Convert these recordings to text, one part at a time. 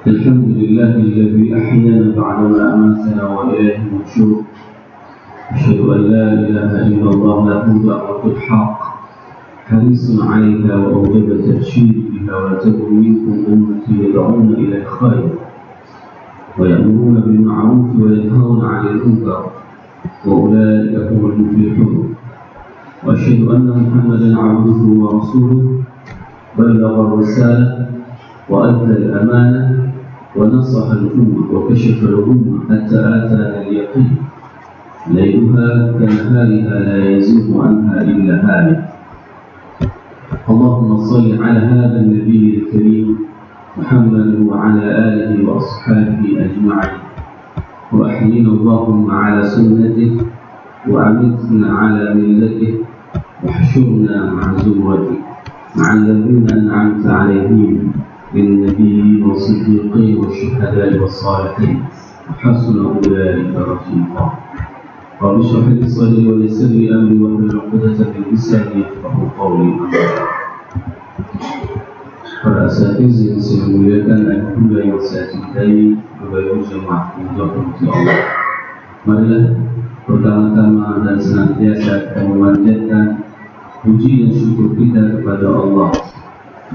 الحمد لله الذي أحيانا بعدما أماتنا وإليه النشور. أشهد أن لا إله إلا الله له دعوة الحق حريص عليها وأوجب التبشير بها وتكن منكم أمتي يدعون إلى الخير ويأمرون بالمعروف وينهون عن المنكر وأولئك هم المفلحون. وأشهد أن محمدا عبده ورسوله بلغ الرسالة وأدى الأمانة ونصح الأمة وكشف الأمة حتى آتانا اليقين ليلها كنهارها لا يزيغ عنها إلا هالك. اللهم صل على هذا النبي الكريم محمد وعلى آله وأصحابه أجمعين، وأحيينا اللهم على سنته وأمتنا على ملته واحشرنا مع زمرته مع الذين أنعمت عليهم من النبيين والصديقين والشهداء والصالحين وحسن أولئك رفيقا. رب اشرح لي صدري ويسر لي أمري واحلل عقدة من لساني يفقهوا قولي. Para asatiz yang saya muliakan dan pula yang saya cintai, Bapak jemaah untuk Allah. Marilah pertama-tama dan senantiasa kita memanjatkan puji dan syukur kita kepada Allah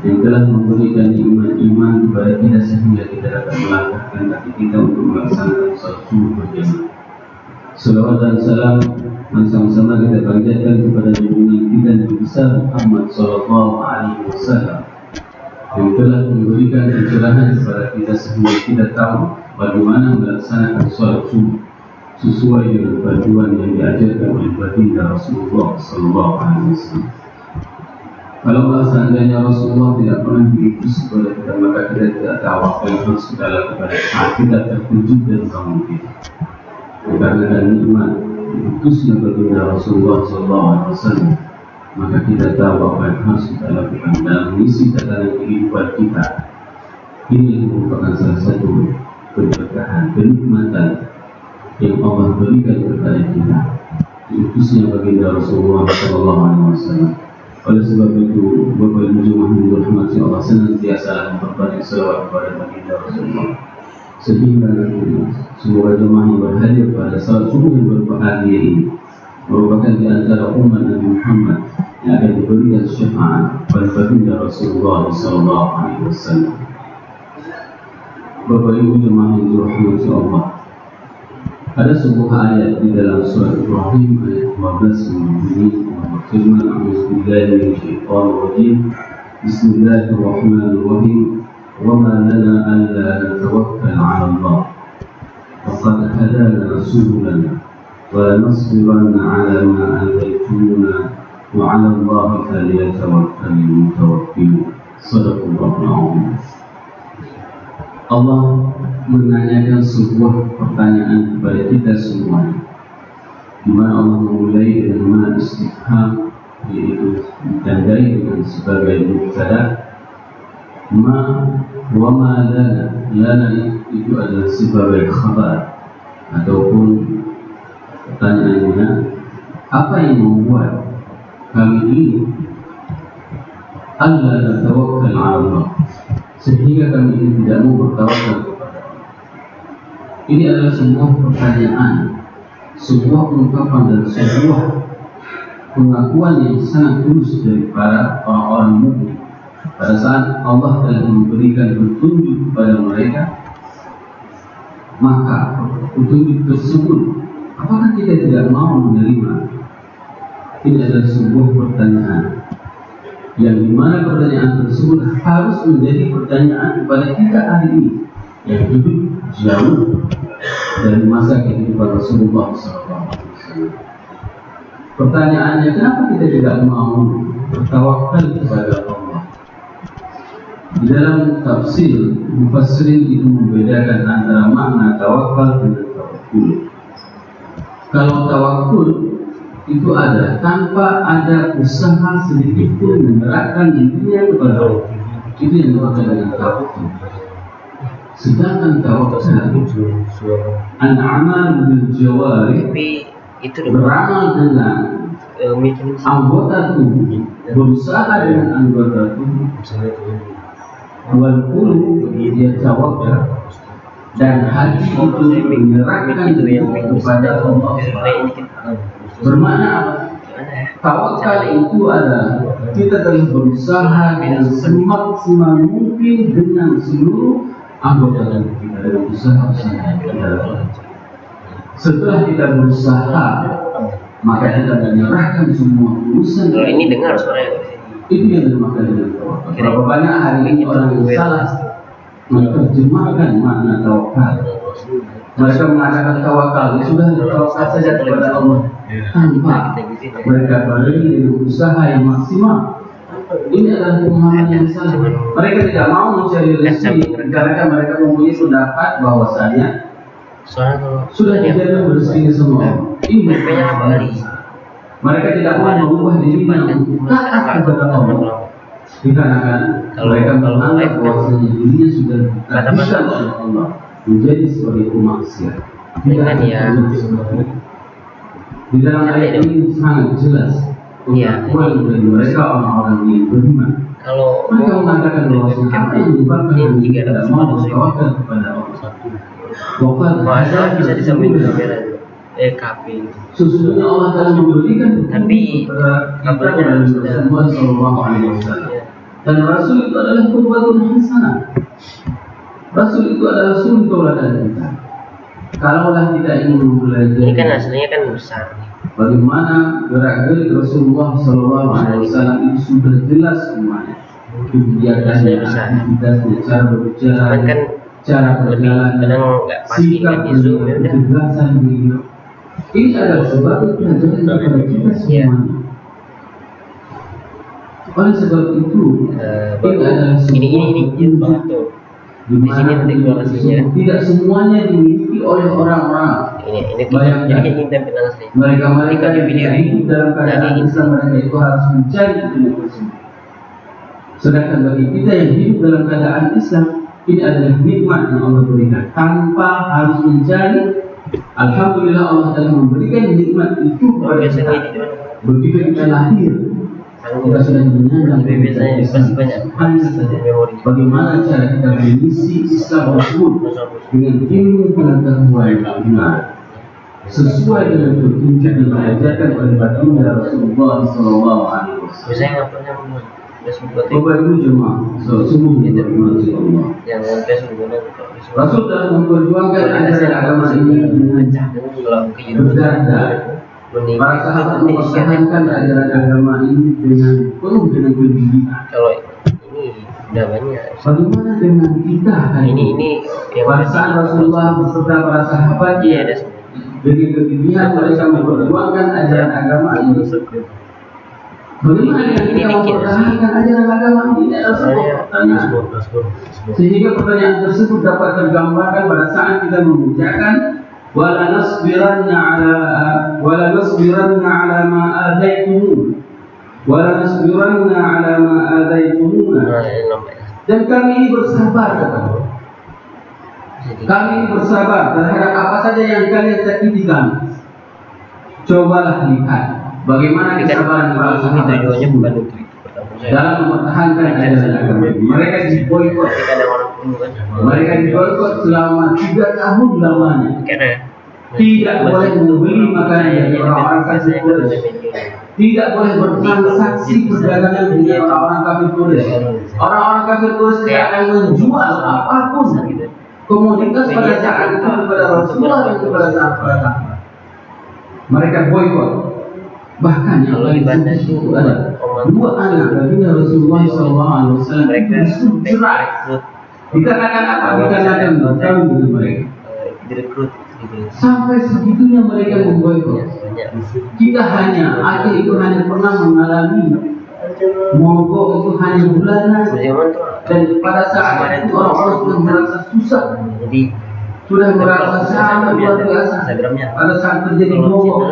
yang telah memberikan iman kepada kita sehingga kita dapat melangkahkan kaki kita untuk melaksanakan salat subuh berjamaah. Salawat dan salam sama-sama kita panjatkan kepada junjungan kita Nabi besar Muhammad sallallahu alaihi wasallam yang telah memberikan pencerahan kepada kita sehingga kita tahu bagaimana melaksanakan salat subuh sesuai dengan panduan yang diajarkan oleh baginda Rasulullah sallallahu alaihi wasallam. Kalau seandainya Rasulullah tidak pernah diutus kepada kita, maka kita tidak tahu apa yang harus kita lakukan saat kita terkejut dan bangun kita. Karena nikmat diutusnya baginda Rasulullah sallallahu alaihi wasallam, maka kita tahu apa yang harus kita lakukan dalam mengisi tatanan kehidupan kita. Ini merupakan salah satu keberkahan, kenikmatan yang Allah berikan kepada kita, diutusnya baginda Rasulullah sallallahu alaihi wasallam. Oleh sebab itu, Bapak Ibu jemaah yang dirahmati Allah, senantiasa memperbanyak selawat kepada baginda Rasulullah sehingga nanti semoga jemaah yang berhadir pada salat subuh yang berbahagia ini merupakan di antara umat Nabi Muhammad yang akan diberikan syafaat pada baginda Rasulullah sallallahu alaihi wasallam. Bapak Ibu jemaah yang dirahmati Allah, ada sebuah ayat di dalam surat Ibrahim ayat 12 yang berbunyi firman A'udzubillahi minasyaitonir rajim. Bismillahirrahmanirrahim. Wa ma lana alla natawakkal 'ala Allah wa qad hadana subulana wa lanasbiranna 'ala ma ataytumuna wa 'ala Allah falyatawakkalul mutawakkilun. Shadaqallahul 'azim. Allah menanyakan sebuah pertanyaan kepada kita semuanya, di mana Allah memulai dengan ma istifham, yaitu ditandai dengan sebagai mubtada. Wa ma lana itu adalah sebagai khabar ataupun pertanyaannya, apa yang membuat kami ini alla natawakkal 'ala Allah, sehingga kami ini tidak mau bertawakal kepada Allah. Ini adalah sebuah pertanyaan, sebuah ungkapan dan sebuah pengakuan yang sangat tulus dari para orang-orang mukmin pada saat Allah telah memberikan petunjuk kepada mereka. Maka petunjuk tersebut, apakah kita tidak mau menerima? Ini adalah sebuah pertanyaan yang dimana pertanyaan tersebut harus menjadi pertanyaan kepada kita hari ini yang hidup jauh dari masa kehidupan Rasulullah SAW. Pertanyaannya, kenapa kita tidak mau bertawakal kepada Allah? Di dalam tafsir, mufassirin itu membedakan antara makna tawakal dengan tawakkul. Kalau tawakkul itu ada tanpa ada usaha sedikit pun menyerahkan dirinya kepada Allah, itu yang dimaksud dengan tawakkul. Sedangkan tawakkul an-amal bil jawari, beramal dengan anggota tubuh, berusaha dengan anggota tubuh, 20 dia tawakal dan hati itu menyerahkan diri kepada Allah. Bermakna apa? Tawakal itu adalah kita telah berusaha dengan semaksimal mungkin dengan seluruh anggota tubuh kita dan usaha-usaha kita. Setelah kita berusaha, maka kita menyerahkan semua urusan. Kalau ini dengar suaranya. Itu yang dinamakan dengan tawakal. Berapa banyak hari ini orang yang salah menerjemahkan makna tawakal. Mereka mengatakan tawakal, sudah tawakal saja kepada Allah tanpa mereka berdiri dengan usaha yang maksimal. Ini adalah pemahaman yang salah. Mereka tidak mau mencari rezeki karena mereka mempunyai pendapat bahwasanya sudah dijamin rezeki semua. Ini mereka tidak mau mengubah dirinya untuk taat kepada Allah. Dikarenakan mereka menganggap bahwasanya dirinya sudah ditakdirkan oleh Allah menjadi sebagai pemaksiat. Dengan ya. Di dalam ayat ini sangat jelas pengakuan dari mereka orang-orang yang beriman. Kalau mereka mengatakan bahwasanya apa yang menyebabkan mereka tidak mau bertawakal kepada Allah. Bahasa bisa disambung dengan KP. Sesungguhnya Allah telah memberikan tapi kabarnya Rasulullah Sallallahu Alaihi Wasallam. Dan Rasul itu adalah qudwatun hasanah. Rasul itu adalah suri tauladan kita. Kalaulah kita ingin belajar, ini kan aslinya kan besar. Bagaimana gerak-gerik Rasulullah Sallallahu Alaihi Wasallam itu sudah jelas semuanya. Kebijakannya, aktivitasnya, cara berbicara, kan cara berjalan, sikap dan ketegasan beliau. Ini adalah sebagai pelajaran kepada kita semuanya. Oleh sebab itu, ini adalah sebuah di sini nanti deklarasinya. Tidak semuanya dimiliki oleh orang-orang. Ini bayangkan mereka yang hidup dalam keadaan Islam, mereka itu harus mencari ilmu tersebut. Sedangkan bagi kita yang hidup dalam keadaan Islam, ini adalah nikmat yang Allah berikan tanpa harus mencari. Alhamdulillah Allah telah memberikan nikmat itu kepada kita. Begitu kita lahir, kita sudah menyandang hanya saja bagaimana cara kita mengisi Islam tersebut dengan ilmu pengetahuan yang benar sesuai dengan petunjuk yang diajarkan oleh baginda Rasulullah Sallallahu Alaihi Wasallam. Bapak Ibu jemaah, sesungguhnya dari Allah Rasul telah memperjuangkan ajaran agama ini dengan berdada. Para sahabat mempertahankan ajaran agama ini dengan penuh dengan kegigihan. Kalau ini udah banyak. Bagaimana dengan kita? Ini Perasaan Rasulullah beserta para sahabat dengan kegigihan mereka memperjuangkan ajaran agama ini. Bagaimana dengan kita mempertahankan ajaran agama ini? Adalah sebuah pertanyaan. Sehingga pertanyaan tersebut dapat tergambarkan pada saat kita mengucapkan wala nasbiranna ala ma adaitumuna dan kami ini bersabar kata Allah. Kami ini bersabar terhadap apa saja yang kalian sakiti kami. Cobalah lihat bagaimana kesabaran para sahabat dalam mempertahankan ajaran agama. Mereka diboikot. Mereka diboikot selama 3 tahun lamanya. Tidak boleh membeli makanan dari orang-orang kafir Quraisy. Tidak boleh bertransaksi perdagangan dengan orang-orang kafir Quraisy. Orang-orang kafir Quraisy tidak akan menjual apapun komoditas pada saat itu kepada Rasulullah dan kepada sahabat. Mereka boikot. Bahkan yang paling sedih itu ada 2 anak baginda Rasulullah SAW mereka cerai. Dikarenakan apa? Dikarenakan bertemu dengan mereka. Direkrut. Sampai segitunya mereka memboikot. Kita hanya Aceh itu hanya pernah mengalami mogok itu hanya bulanan. Dan pada saat itu orang-orang sudah merasa susah. Jadi sudah merasa sangat luar biasa pada saat terjadi mogok.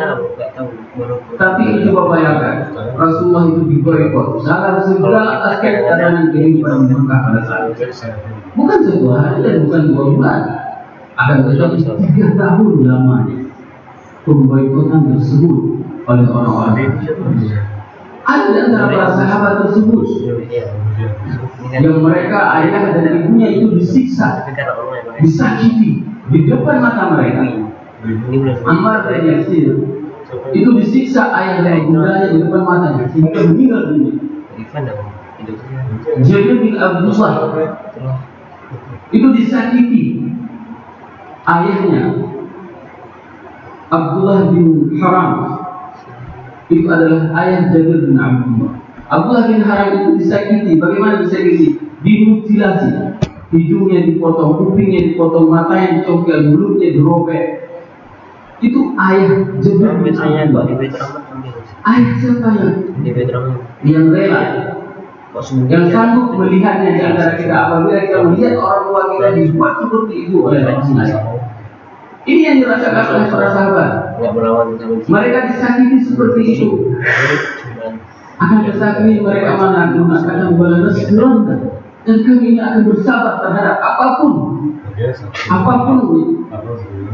Tapi coba bayangkan, Rasulullah itu diboikot dalam segala aspek dalam kehidupan mereka pada saat itu. Bukan satu hari dan bukan 2 bulan, akan tetapi 3 tahun lamanya pemboikotan tersebut oleh orang-orang. Ada di antara para sahabat tersebut yang mereka ayah dan ibunya itu disiksa, Tapi karena Allah yang disakiti di depan mata mereka. ini belum. Ammar bin Yasir itu disiksa ayah dan ibundanya di depan matanya sehingga meninggal dunia. Irfan dong. Hidupnya. Jabir bin Abdullah itu disakiti ayahnya Abdullah bin Haram, itu adalah ayah Jabir bin Abdullah. Abdullah bin Haram itu disakiti. Bagaimana disakiti? Dimutilasi, hidungnya dipotong, kupingnya dipotong, matanya dicongkel, mulutnya dirobek. Itu ayah Jabir bin Biasanya Abdullah. di Bait Rahmat ambil. Ayah siapa Di Bait Rahmat. yang rela, Kok semua yang sanggup melihatnya di antara kita apabila kita melihat orang tua kita dibuat seperti itu oleh orang lain. Ini yang dirasakan oleh para sahabat. nggak melawan sama kita. Mereka disakiti seperti itu. Akan tetapi mereka mengatakan bahwa nasrullah dan kami ini akan bersabar terhadap apapun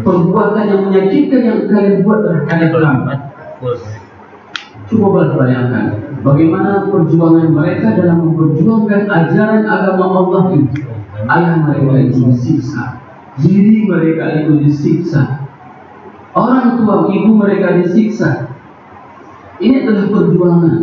perbuatan yang menyakitkan yang kalian buat terhadap kami. Coba bayangkan bagaimana perjuangan mereka dalam memperjuangkan ajaran agama Allah itu. Ayah mereka itu disiksa, diri mereka itu disiksa, orang tua ibu mereka disiksa. Ini adalah perjuangan.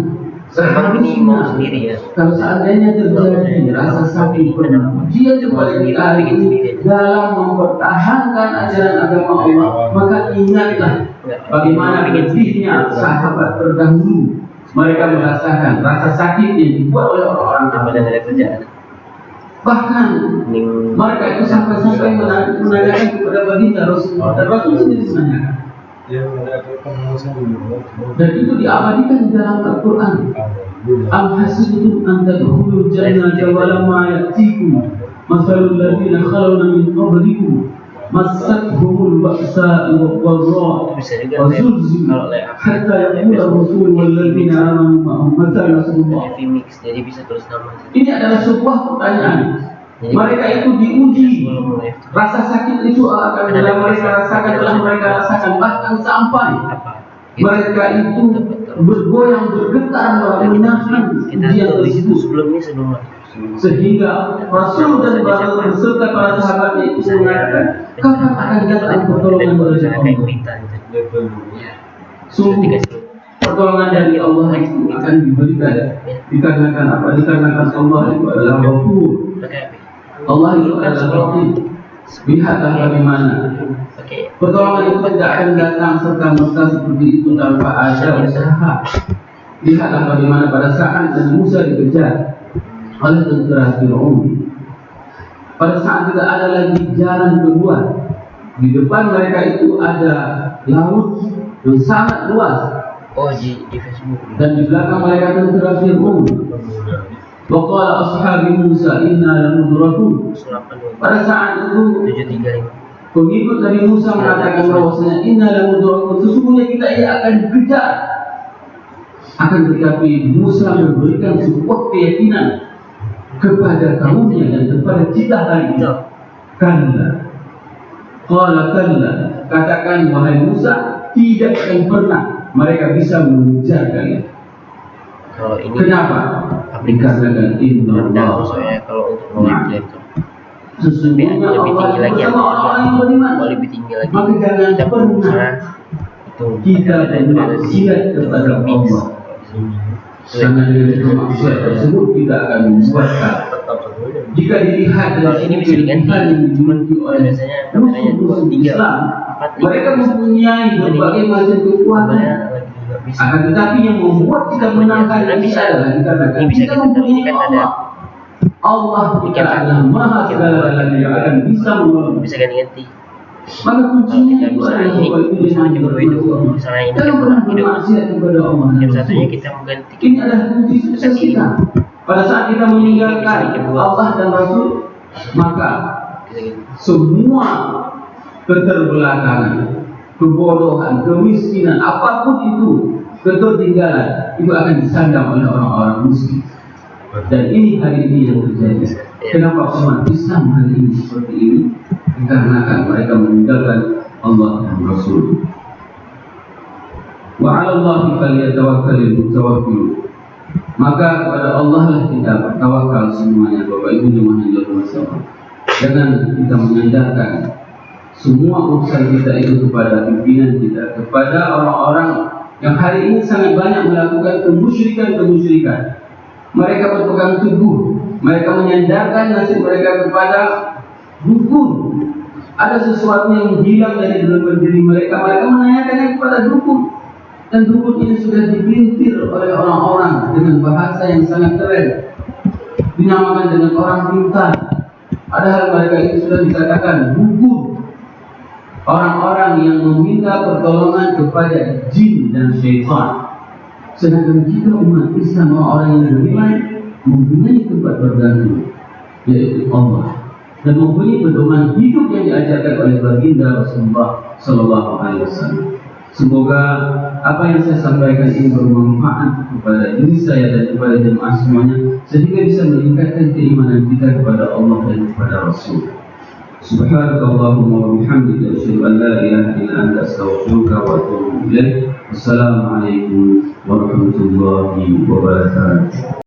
Memang ini mau sendiri ya. Kalau seandainya terjadi rasa sakit pernah dia kembali lagi dalam mempertahankan ajaran agama Allah, maka ingatlah bagaimana pedihnya sahabat terdahulu. Mereka merasakan rasa sakit yang dibuat oleh orang-orang Daripada ada kerjaan. bahkan mereka itu sampai-sampai menanyakan kepada baginda Rasulullah, dan Rasul sendiri menanyakan. Dan itu diabadikan di dalam Al-Quran. Am hasibtum an tadkhulul jannata wa lamma ya'tikum mathalul ladzina khalawna min qablikum massathumul ba'sa'u wad-dharra'u wa zulzilu hatta yaqula ar-rasul wal ladzina amanu ma'ahu mata nasrullah. Jadi bisa terus nama. Ini adalah sebuah pertanyaan. Mereka itu diuji. Rasa sakit itu akan mereka rasakan, telah mereka rasakan, bahkan sampai mereka itu bergoyang, bergetar menahan ujian tersebut. Sebelum Sehingga Rasul dan beserta para sahabatnya itu mengatakan, kapan akan datang pertolongan dari Allah? Sungguh pertolongan dari Allah itu akan diberikan. Dikarenakan apa? Dikarenakan Allah itu adalah Ghafur. Allah itu adalah Rahim. Lihatlah bagaimana pertolongan itu tidak akan datang serta-merta seperti itu tanpa ada usaha. Lihatlah bagaimana pada saat Nabi Musa dikejar oleh tentara Fir'aun. Pada saat tidak ada lagi jalan keluar, di depan mereka itu ada laut yang sangat luas. Oh di Facebook. Dan di belakang mereka tentara Fir'aun. Waqala ashabi Musa inna lamudrakun. Pada saat itu 735. pengikut Nabi Musa mengatakan bahwasanya inna lamudrakun, sesungguhnya kita ini akan dikejar. Akan tetapi Musa memberikan sebuah keyakinan kepada kaumnya dan kepada kita hari ini. Kalla. Qala kalla. Katakan wahai Musa, tidak akan pernah mereka bisa mengejar kalian. Kalau ini Kenapa? Dikarenakan inna Allah. Soalnya kalau untuk mengklaim itu Sesungguhnya lebih Allah tinggi lagi bersama orang-orang yang beriman. Kalau lebih tinggi lagi. Maka jangan Kita pernah itu kita bermaksiat kepada Allah. Karena dengan maksiat tersebut kita akan membuat jika dilihat dari ini bisa diganti. yang dimiliki oleh musuh-musuh Islam, mereka mempunyai berbagai macam kekuatan. Akan tetapi yang membuat kita menangkan ini adalah dikarenakan kita mempunyai Allah. Allah kita adalah Maha segala-galanya yang akan bisa menolong. Bisa ganti-ganti. Maka kuncinya itu adalah bahwa itu misalnya juga hidup, misalnya ini jangan pernah bermaksiat kepada Allah. yang satunya kita mengganti. Ini adalah kunci sukses kita. Pada saat kita meninggalkan Allah dan Rasul, maka semua keterbelakangan, kebodohan, kemiskinan, apapun itu, ketertinggalan, itu akan disandang oleh orang-orang muslim. Dan ini hari ini yang terjadi. Kenapa umat Islam hari ini seperti ini? Dikarenakan mereka meninggalkan Allah dan Rasul. Wa 'ala Allahi falyatawakkalul mutawakkilun. Maka kepada Allah lah kita bertawakal semuanya, Bapak Ibu jemaah yang dirahmati Allah. Jangan kita menyandarkan semua urusan kita itu kepada pimpinan kita, kepada orang-orang yang hari ini sangat banyak melakukan kemusyrikan. Mereka berpegang teguh, mereka menyandarkan nasib mereka kepada dukun. Ada sesuatu yang hilang dari dalam diri mereka, mereka menanyakannya kepada dukun. Dan dukun ini sudah dipelintir oleh orang-orang dengan bahasa yang sangat keren, dinamakan dengan orang pintar. Padahal mereka itu sudah dikatakan dukun, orang-orang yang meminta pertolongan kepada jin dan syaitan. Sedangkan kita umat Islam, orang yang beriman, mempunyai tempat bergantung, yaitu Allah, dan mempunyai pedoman hidup yang diajarkan oleh baginda Rasulullah Sallallahu Alaihi Wasallam. Semoga apa yang saya sampaikan ini bermanfaat kepada diri saya dan kepada jemaah semuanya, sehingga bisa meningkatkan keimanan kita kepada Allah dan kepada Rasul. Subhanakallahumma wa bihamdika asyhadu an la ilaha illa anta astaghfiruka wa atubu ilaik. Wassalamualaikum warahmatullahi wabarakatuh.